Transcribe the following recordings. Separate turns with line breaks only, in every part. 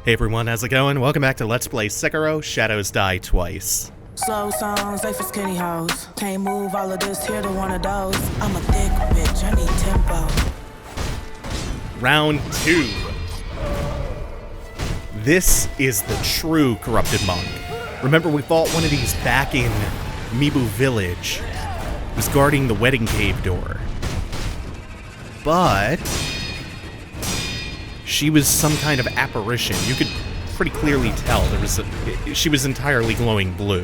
Hey everyone, how's it going? Welcome back to Let's Play Sekiro, Shadows Die Twice.
Slow songs, they for skinny hoes. Can't move all of this here to one of those. I'm a thick bitch, I need tempo.
Round 2. This is the true corrupted monk. Remember, we fought one of these back in Mibu Village. It was guarding the wedding cave door. But she was some kind of apparition. You could pretty clearly tell she was entirely glowing blue.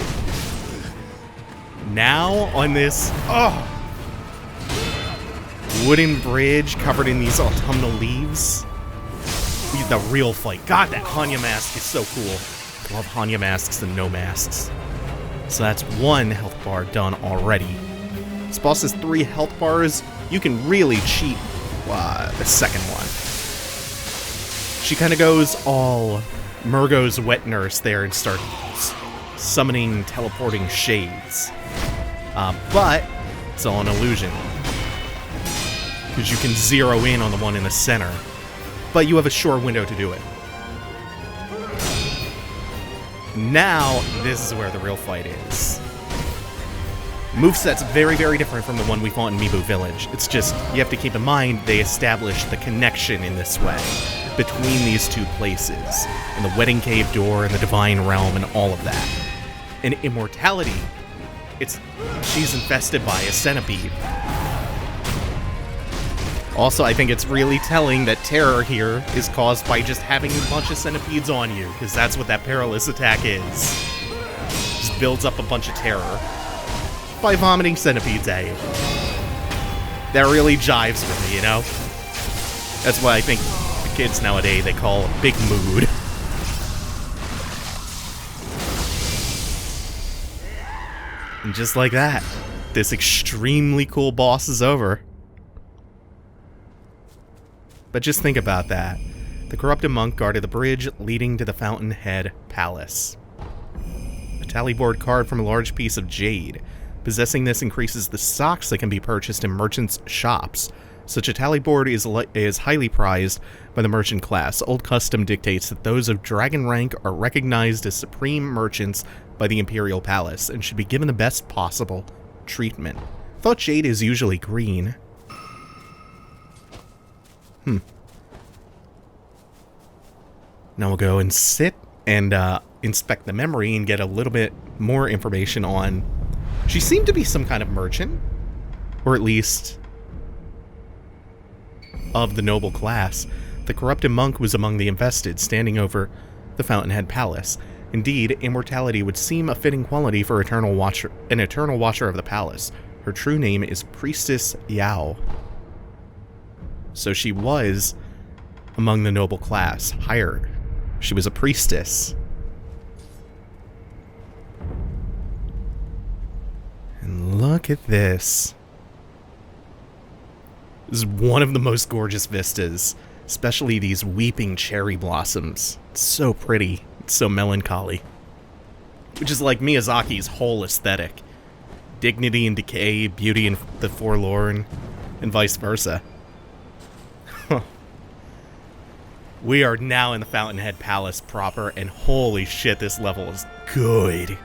Now on this wooden bridge covered in these autumnal leaves, the real fight. God, that Hanya mask is so cool. Love Hanya masks and no masks. So that's one health bar done already. This boss has 3 health bars. You can really cheat the second one. She kind of goes all Murgo's wet nurse there and starts summoning teleporting shades. But it's all an illusion, because you can zero in on the one in the center, but you have a short window to do it. Now, this is where the real fight is. Moveset's very, very different from the one we fought in Mibu Village. It's just, you have to keep in mind, they established the connection in this way between these two places, and the wedding cave door and the divine realm and all of that. In immortality, she's infested by a centipede. Also, I think it's really telling that terror here is caused by just having a bunch of centipedes on you, because that's what that perilous attack is. Just builds up a bunch of terror by vomiting centipedes at you. That really jives with me, you know? That's why I think the kids nowadays, they call it big mood. And just like that, this extremely cool boss is over. But just think about that. The corrupted monk guarded the bridge leading to the Fountainhead Palace. A tally board carved from a large piece of jade. Possessing this increases the stocks that can be purchased in merchants' shops. Such a tally board is highly prized by the merchant class. Old custom dictates that those of dragon rank are recognized as supreme merchants by the Imperial Palace and should be given the best possible treatment. I thought jade is usually green. Now we'll go and sit and inspect the memory and get a little bit more information on... She seemed to be some kind of merchant, or at least of the noble class. The corrupted monk was among the infested, standing over the Fountainhead Palace. Indeed, immortality would seem a fitting quality for an eternal watcher of the palace. Her true name is Priestess Yao. So she was among the noble class, hired. She was a priestess. And look at this. This is one of the most gorgeous vistas, especially these weeping cherry blossoms. It's so pretty. It's so melancholy. Which is like Miyazaki's whole aesthetic. Dignity and decay, beauty and the forlorn, and vice versa. We are now in the Fountainhead Palace proper, and holy shit, this level is good.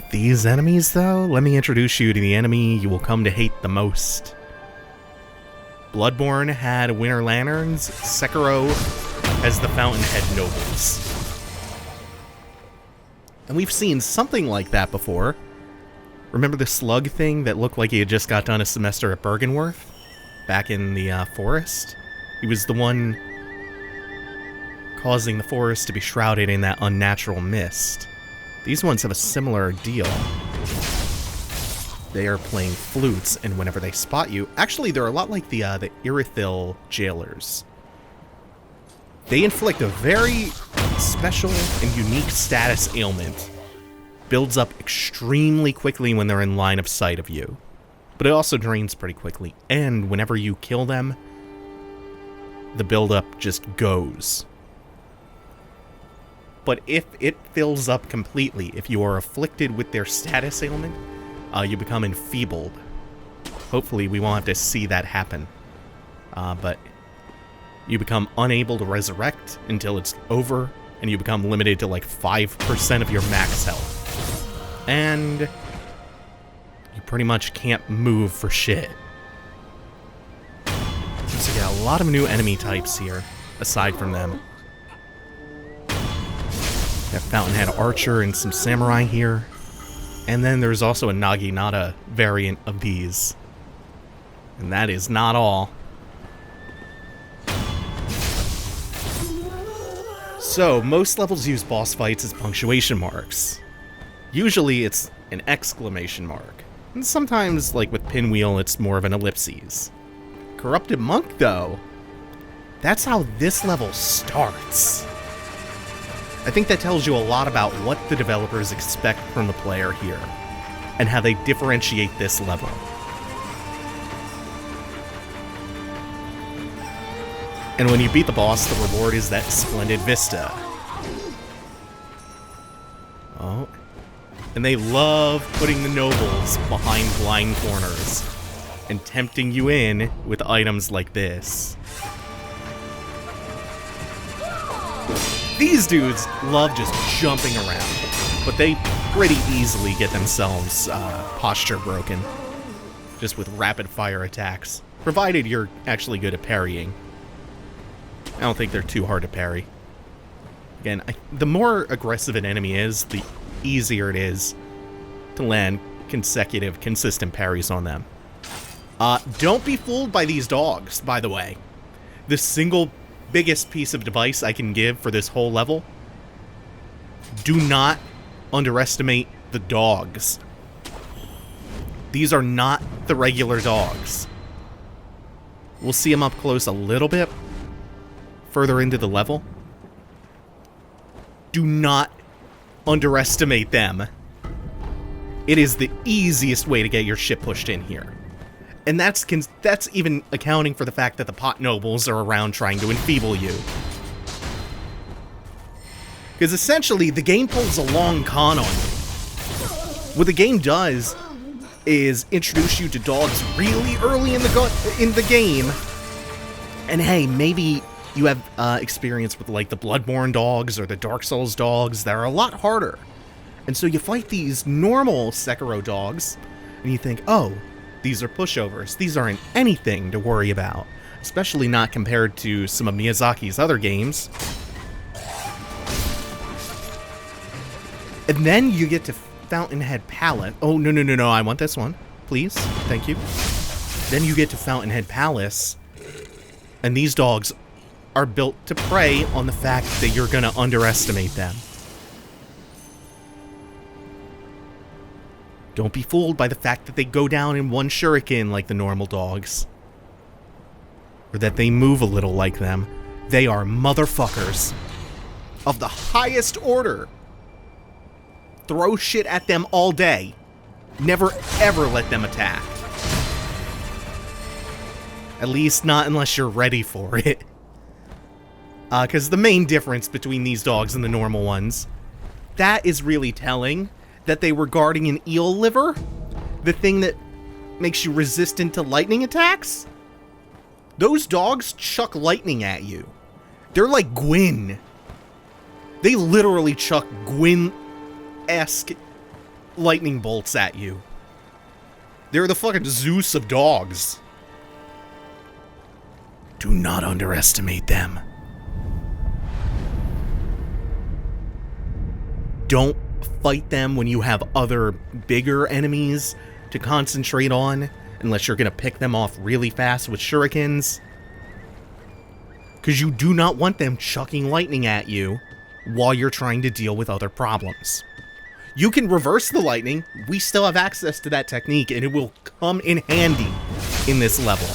These enemies, though, let me introduce you to the enemy you will come to hate the most. Bloodborne had Winter Lanterns, Sekiro has the Fountainhead Nobles. And we've seen something like that before. Remember the slug thing that looked like he had just got done a semester at Bergenworth? Back in the forest? He was the one causing the forest to be shrouded in that unnatural mist. These ones have a similar deal. They are playing flutes, and whenever they spot you... Actually, they're a lot like the Irithil jailers. They inflict a very special and unique status ailment. Builds up extremely quickly when they're in line of sight of you. But it also drains pretty quickly. And whenever you kill them, the buildup just goes. But if it fills up completely, if you are afflicted with their status ailment, you become enfeebled. hopefully we won't have to see that happen. But you become unable to resurrect until it's over, and you become limited to like 5% of your max health. And you pretty much can't move for shit. So yeah, a lot of new enemy types here, aside from them. Got Fountainhead Archer and some Samurai here. And then there's also a Naginata variant of these. And that is not all. So, most levels use boss fights as punctuation marks. Usually it's an exclamation mark. And sometimes, like with Pinwheel, it's more of an ellipses. Corrupted Monk, though, that's how this level starts. I think that tells you a lot about what the developers expect from the player here, and how they differentiate this level. And when you beat the boss, the reward is that splendid vista. Oh. And they love putting the nobles behind blind corners and tempting you in with items like this. These dudes love just jumping around, but they pretty easily get themselves posture broken, just with rapid fire attacks, provided you're actually good at parrying. I don't think they're too hard to parry. Again, the more aggressive an enemy is, the easier it is to land consecutive, consistent parries on them. Don't be fooled by these dogs, by the way. The single biggest piece of advice I can give for this whole level: do not underestimate the dogs. These are not the regular dogs. We'll see them up close a little bit further into the level. Do not underestimate them. It is the easiest way to get your shit pushed in here. And that's even accounting for the fact that the pot nobles are around trying to enfeeble you. Because essentially, the game pulls a long con on you. What the game does is introduce you to dogs really early in the game. And hey, maybe you have experience with like the Bloodborne dogs or the Dark Souls dogs that are a lot harder. And so you fight these normal Sekiro dogs, and you think, oh, these are pushovers. These aren't anything to worry about, especially not compared to some of Miyazaki's other games. And then you get to Fountainhead Palace. Oh, no, I want this one. Please. Thank you. Then you get to Fountainhead Palace, and these dogs are built to prey on the fact that you're going to underestimate them. Don't be fooled by the fact that they go down in one shuriken like the normal dogs. Or that they move a little like them. They are motherfuckers of the highest order. Throw shit at them all day. Never ever let them attack. At least not unless you're ready for it. Because the main difference between these dogs and the normal ones, that is really telling that they were guarding an eel liver, the thing that makes you resistant to lightning attacks. Those dogs chuck lightning at you. They're like Gwyn. They literally chuck Gwyn-esque lightning bolts at you. They're the fucking Zeus of dogs. Do not underestimate them. Don't fight them when you have other bigger enemies to concentrate on, unless you're going to pick them off really fast with shurikens. Because you do not want them chucking lightning at you while you're trying to deal with other problems. You can reverse the lightning. We still have access to that technique, and it will come in handy in this level.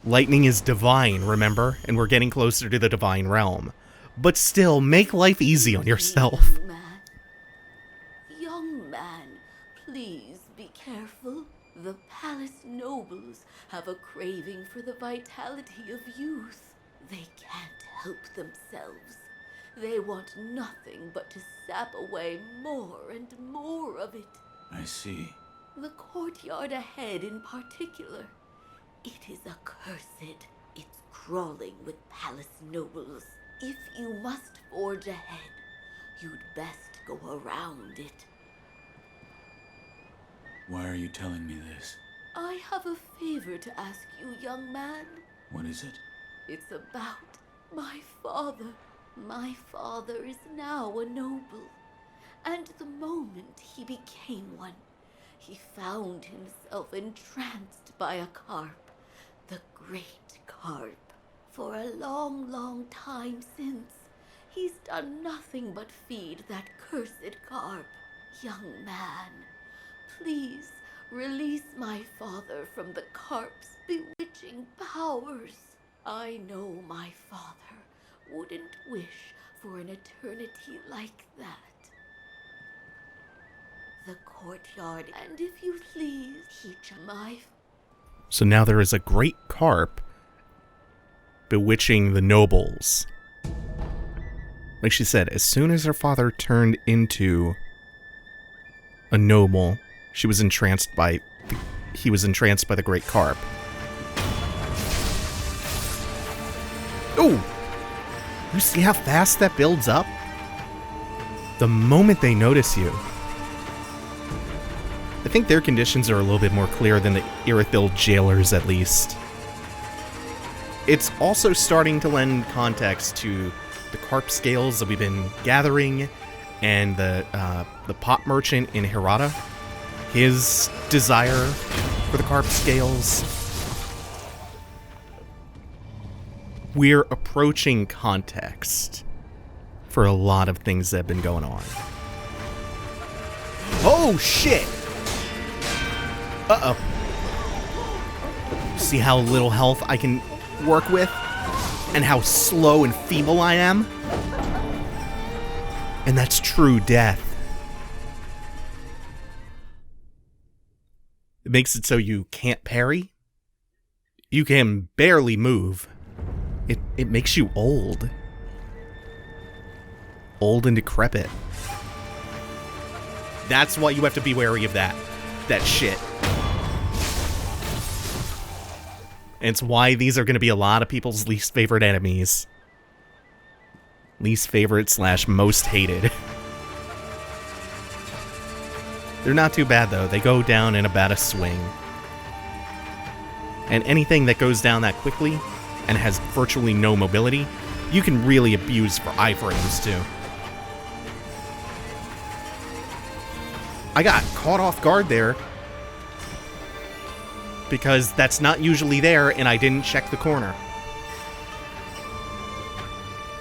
Lightning is divine, remember? And we're getting closer to the divine realm. But still, make life easy on yourself.
Young man, please be careful. The palace nobles have a craving for the vitality of youth. They can't help themselves. They want nothing but to sap away more and more of it.
I see.
The courtyard ahead in particular. It is accursed. It's crawling with palace nobles. If you must forge ahead, you'd best go around it.
Why are you telling me this?
I have a favor to ask you, young man.
What is it?
It's about my father. My father is now a noble, and the moment he became one, he found himself entranced by a carp, the great carp. For a long, long time since, he's done nothing but feed that cursed carp. Young man, please release my father from the carp's bewitching powers. I know my father wouldn't wish for an eternity like that. The courtyard, and if you please, teach my...
So now there is a great carp bewitching the nobles. Like she said, as soon as her father turned into a noble, he was entranced by the great carp. Oh! You see how fast that builds up? The moment they notice you. I think their conditions are a little bit more clear than the Irithil jailers, at least. It's also starting to lend context to the carp scales that we've been gathering, and the pot merchant in Hirata. His desire for the carp scales. We're approaching context for a lot of things that have been going on. Oh, shit! Uh-oh. See how little health I can work with? And how slow and feeble I am? And that's true death. It makes it so you can't parry. You can barely move. It makes you old. Old and decrepit. That's why you have to be wary of that shit. And it's why these are going to be a lot of people's least favorite enemies. Least favorite / most hated. They're not too bad, though. They go down in about a swing. And anything that goes down that quickly and has virtually no mobility, you can really abuse for iframes, too. I got caught off guard there because that's not usually there, and I didn't check the corner.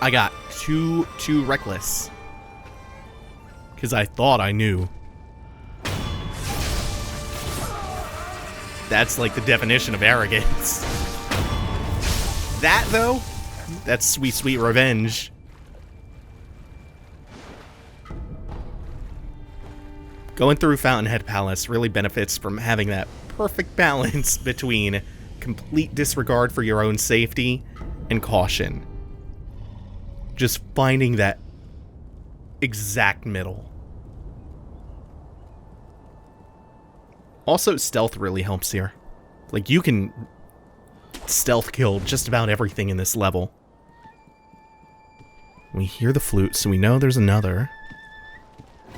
I got too reckless because I thought I knew. That's like the definition of arrogance. That, though, that's sweet, sweet revenge. Going through Fountainhead Palace really benefits from having that perfect balance between complete disregard for your own safety and caution. Just finding that exact middle. Also, stealth really helps here. Like, you can stealth kill just about everything in this level. We hear the flute, so we know there's another.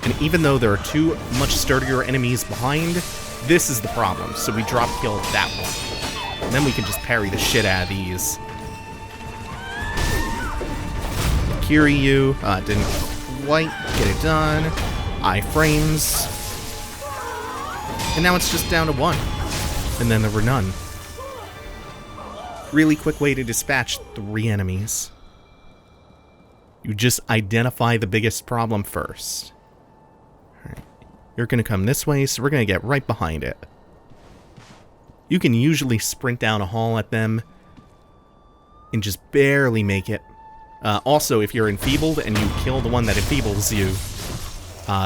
And even though there are two much sturdier enemies behind, this is the problem. So we drop kill that one. And then we can just parry the shit out of these. Kiryu, didn't quite get it done. Iframes. And now it's just down to one. And then there were none. Really quick way to dispatch 3 enemies. You just identify the biggest problem first. Alright. You're going to come this way, so we're going to get right behind it. You can usually sprint down a hall at them and just barely make it. Also, if you're enfeebled and you kill the one that enfeebles you,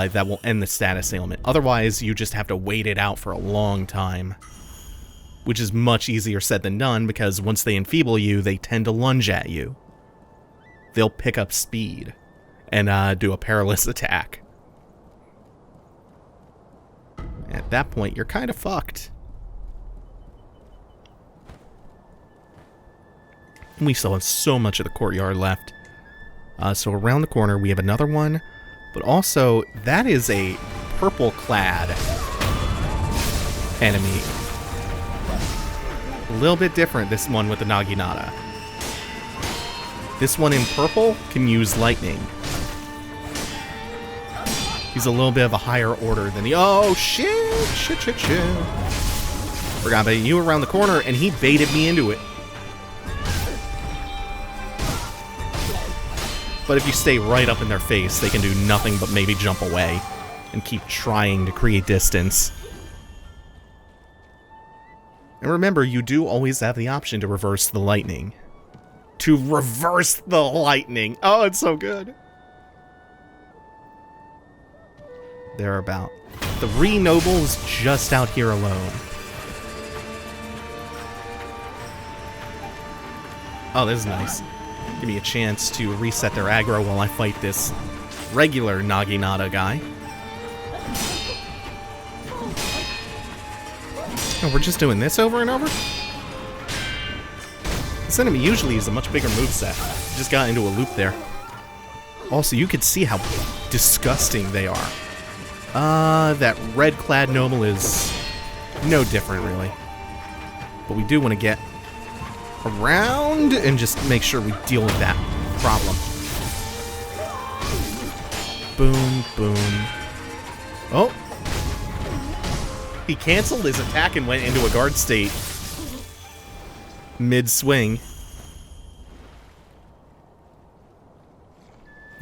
that will end the status ailment. Otherwise, you just have to wait it out for a long time. Which is much easier said than done, because once they enfeeble you, they tend to lunge at you. They'll pick up speed and do a perilous attack. At that point, you're kind of fucked. We still have so much of the courtyard left. So around the corner, we have another one. But also, that is a purple-clad enemy. A little bit different, this one with the naginata. This one in purple can use lightning. He's a little bit of a higher order than the... Oh, shit! Shit. Forgot about you around the corner, and he baited me into it. But if you stay right up in their face, they can do nothing but maybe jump away and keep trying to create distance. And remember, you do always have the option to reverse the lightning. To reverse the lightning! Oh, it's so good! There are about 3 nobles just out here alone. Oh, this is nice. Give me a chance to reset their aggro while I fight this regular naginata guy. Oh, we're just doing this over and over? This enemy usually is a much bigger moveset. Just got into a loop there. Also, you could see how disgusting they are. That red-clad noble is no different, really. But we do want to get around and just make sure we deal with that problem. Boom, boom. Oh! He canceled his attack and went into a guard state mid-swing.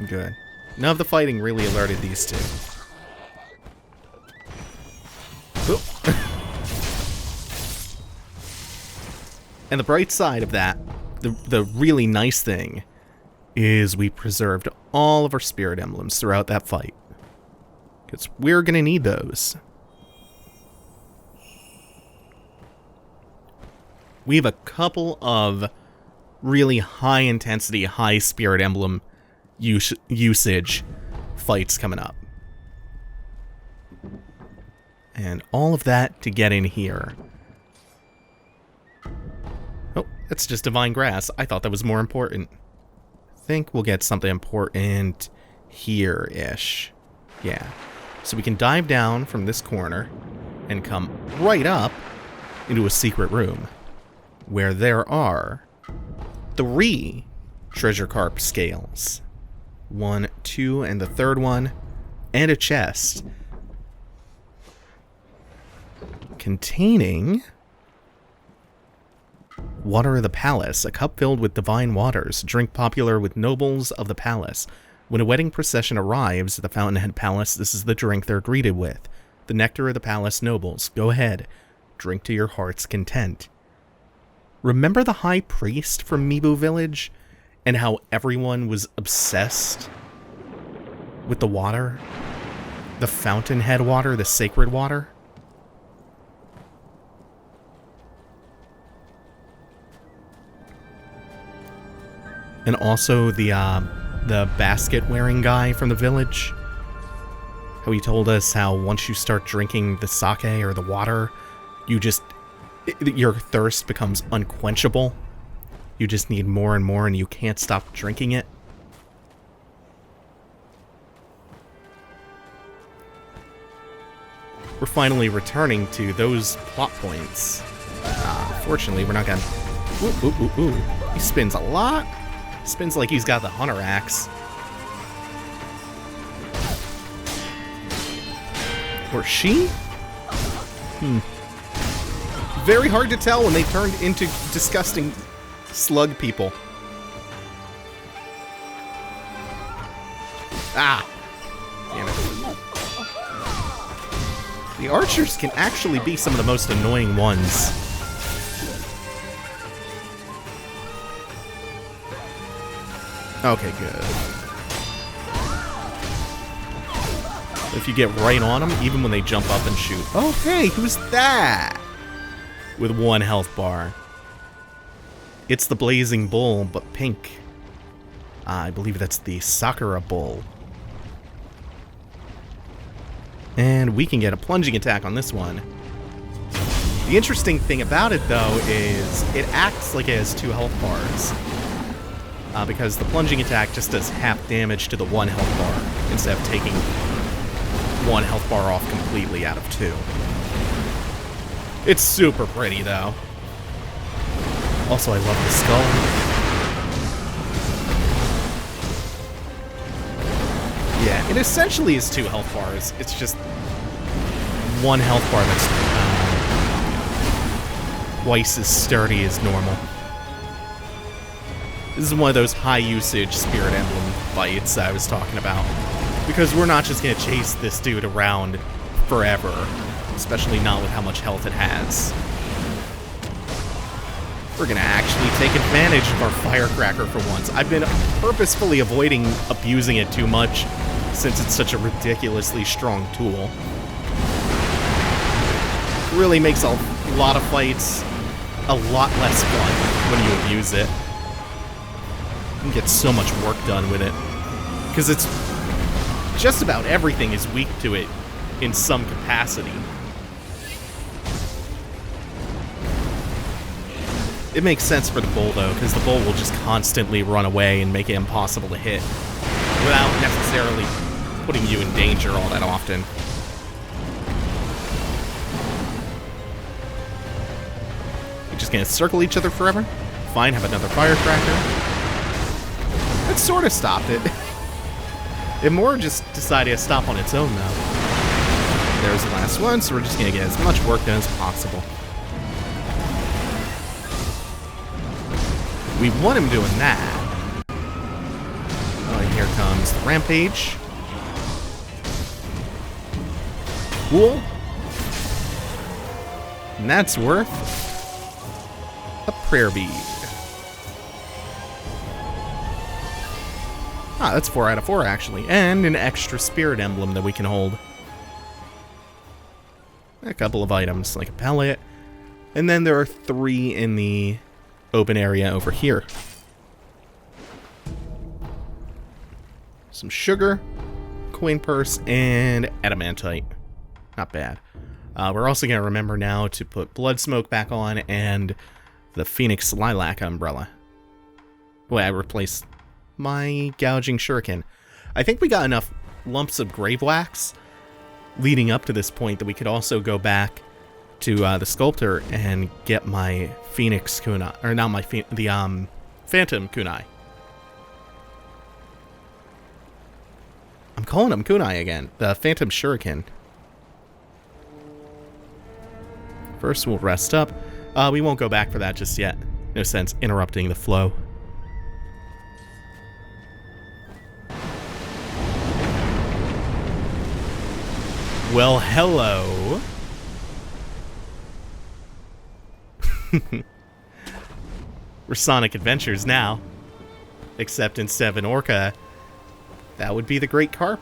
Good. None of the fighting really alerted these two. And the bright side of that, the really nice thing, is we preserved all of our spirit emblems throughout that fight. Because we're going to need those. We have a couple of really high-intensity, high-spirit emblem usage fights coming up. And all of that to get in here. Oh, that's just divine grass. I thought that was more important. I think we'll get something important here-ish. Yeah. So we can dive down from this corner and come right up into a secret room where there are 3 treasure carp scales. 1, 2, and the third one, and a chest containing water of the palace, a cup filled with divine waters, drink popular with nobles of the palace. When a wedding procession arrives at the Fountainhead Palace, this is the drink they're greeted with. The nectar of the palace nobles. Go ahead, drink to your heart's content. Remember the high priest from Mibu Village and how everyone was obsessed with the water? The Fountainhead water, the sacred water? And also the basket-wearing guy from the village. How he told us how once you start drinking the sake or the water, your thirst becomes unquenchable. You just need more and more and you can't stop drinking it. We're finally returning to those plot points. Fortunately, we're not gonna... Ooh. He spins a lot. Spins like he's got the hunter axe. Or she? Very hard to tell when they turned into disgusting slug people. Ah! Damn it. The archers can actually be some of the most annoying ones. Okay, good. If you get right on them, even when they jump up and shoot. Oh, hey, who's that? With 1 health bar. It's the Blazing Bull, but pink. I believe that's the Sakura Bull. And we can get a plunging attack on this one. The interesting thing about it, though, is it acts like it has 2 health bars. Because the plunging attack just does half damage to the 1 health bar, instead of taking 1 health bar off completely out of 2. It's super pretty, though. Also, I love the skull. Yeah, it essentially is 2 health bars. It's just 1 health bar that's twice as sturdy as normal. This is one of those high-usage Spirit Emblem fights I was talking about. Because we're not just going to chase this dude around forever. Especially not with how much health it has. We're going to actually take advantage of our Firecracker for once. I've been purposefully avoiding abusing it too much, since it's such a ridiculously strong tool. It really makes a lot of fights a lot less fun when you abuse it. You can get so much work done with it. Because it's... just about everything is weak to it in some capacity. It makes sense for the bull, though, because the bull will just constantly run away and make it impossible to hit without necessarily putting you in danger all that often. We're just gonna circle each other forever? Fine, have another Firecracker. That sort of stopped it. It more just decided to stop on its own, though. There's the last one, so we're just gonna get as much work done as possible. We want him doing that. Oh, and here comes the Rampage. Cool. And that's worth a prayer bead. Ah, that's 4 out of 4, actually. And an extra Spirit Emblem that we can hold. A couple of items, like a pellet. And then there are 3 in the open area over here. Some sugar, coin purse, and adamantite. Not bad. We're also going to remember now to put blood smoke back on and the Phoenix Lilac umbrella. Boy, I replaced my gouging shuriken. I think we got enough lumps of grave wax leading up to this point that we could also go back to the sculptor and get my Phoenix kunai, or not my Phantom kunai. I'm calling him kunai again. The Phantom shuriken. First, we'll rest up. We won't go back for that just yet. No sense interrupting the flow. Well, hello. We're Sonic Adventures now. Except instead of an orca, that would be the Great Carp.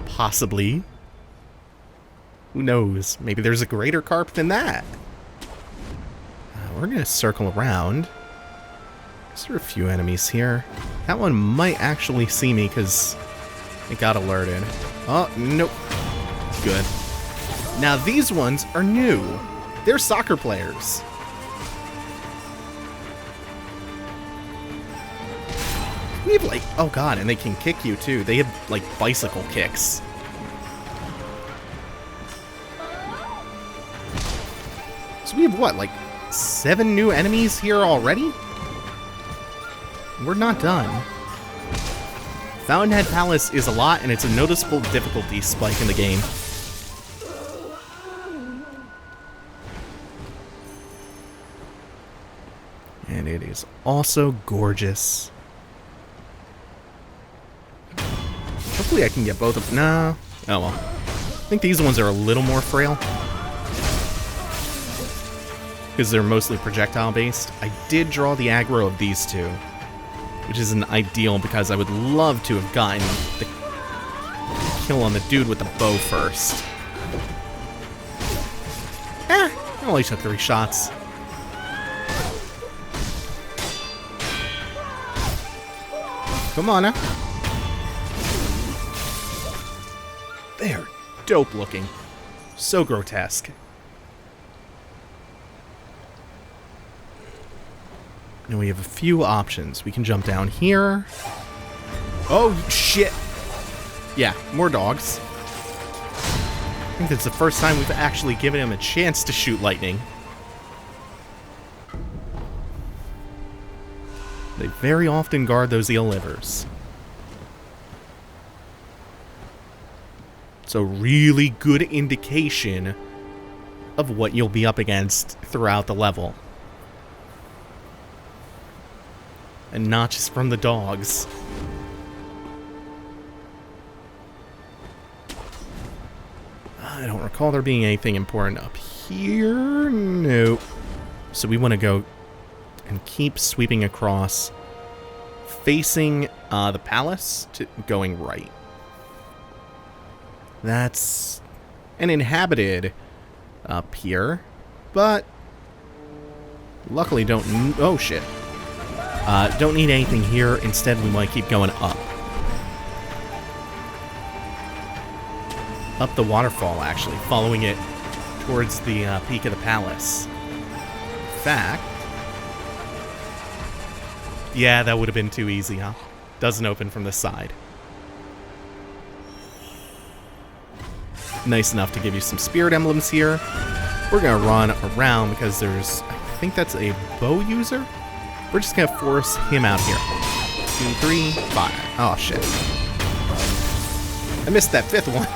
Possibly. Who knows? Maybe there's a greater carp than that. We're going to circle around. There are a few enemies here. That one might actually see me because it got alerted. Oh, nope. Good. Now these ones are new. They're soccer players. We have like, oh god, and they can kick you too. They have like bicycle kicks. So we have what, like 7 new enemies here already? We're not done. Fountainhead Palace is a lot, and it's a noticeable difficulty spike in the game. And it is also gorgeous. Hopefully I can get both of them. No. Oh well. I think these ones are a little more frail. Because they're mostly projectile based. I did draw the aggro of these two. Which isn't ideal because I would love to have gotten the kill on the dude with the bow first. I only took 3 shots. Come on now. There. dope looking. So grotesque. Now we have a few options. We can jump down here. Oh, shit. Yeah, more dogs. I think that's the first time we've actually given him a chance to shoot lightning. They very often guard those eel livers. It's a really good indication of what you'll be up against throughout the level. And not just from the dogs. I don't recall there being anything important up here. Nope. So we want to go and keep sweeping across, facing the palace, to going right. That's uninhabited up here, but luckily don't... Oh, shit. Don't need anything here. Instead, we might keep going up. Up the waterfall, actually, following it towards the peak of the palace. In fact... Yeah, that would have been too easy, huh? Doesn't open from the side. Nice enough to give you some spirit emblems here. We're going to run around because there's... I think that's a bow user? We're just going to force him out here. 2, 3, 5. Oh, shit. I missed that 5th one.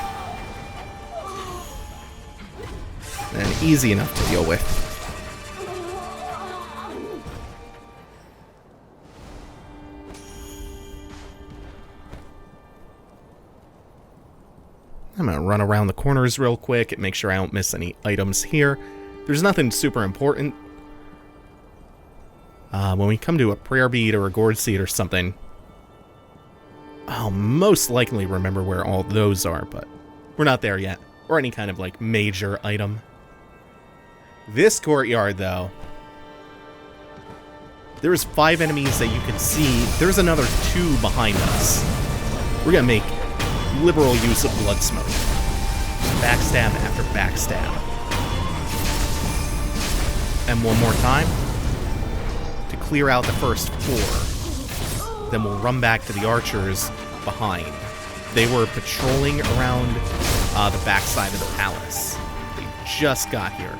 And easy enough to deal with. I'm going to run around the corners real quick and make sure I don't miss any items here. There's nothing super important. When we come to a prayer bead or a gourd seed or something, I'll most likely remember where all those are, but we're not there yet. Or any kind of, like, major item. This courtyard, though, there's 5 enemies that you can see. There's another 2 behind us. We're going to make liberal use of blood smoke. Backstab after backstab. And one more time to clear out the first 4. Then we'll run back to the archers behind. They were patrolling around the backside of the palace. They just got here.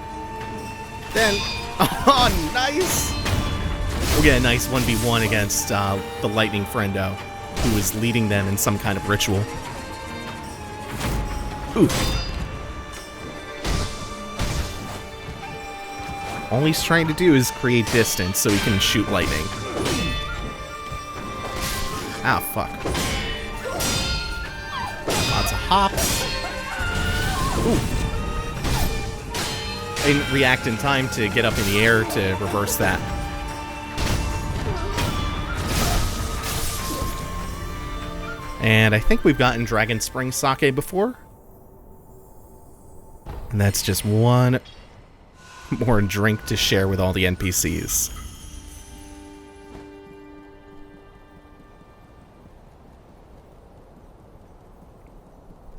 Then, oh, nice! We'll get a nice 1v1 against the lightning friendo, who is leading them in some kind of ritual. Ooh. All he's trying to do is create distance so he can shoot lightning. Ah, fuck. Lots of hops. Ooh. I didn't react in time to get up in the air to reverse that. And I think we've gotten Dragon Spring Sake before. And that's just one more drink to share with all the NPCs.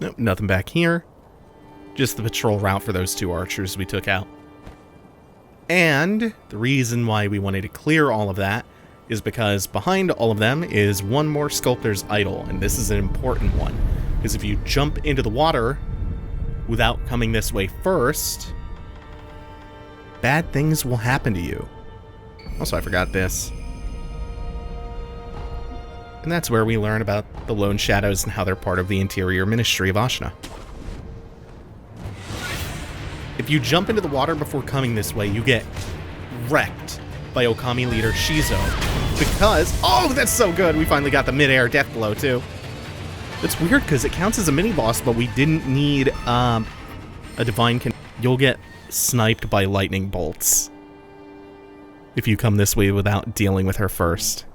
Nope, nothing back here. Just the patrol route for those 2 archers we took out. And the reason why we wanted to clear all of that is because behind all of them is one more Sculptor's Idol, and this is an important one. Because if you jump into the water without coming this way first, bad things will happen to you. Also, I forgot this. And that's where we learn about the Lone Shadows and how they're part of the interior ministry of Ashina. If you jump into the water before coming this way, you get wrecked by Okami leader Shizo. Because... Oh, that's so good! We finally got the mid-air death blow, too. It's weird, because it counts as a mini-boss, but we didn't need a divine... You'll get sniped by lightning bolts if you come this way without dealing with her first.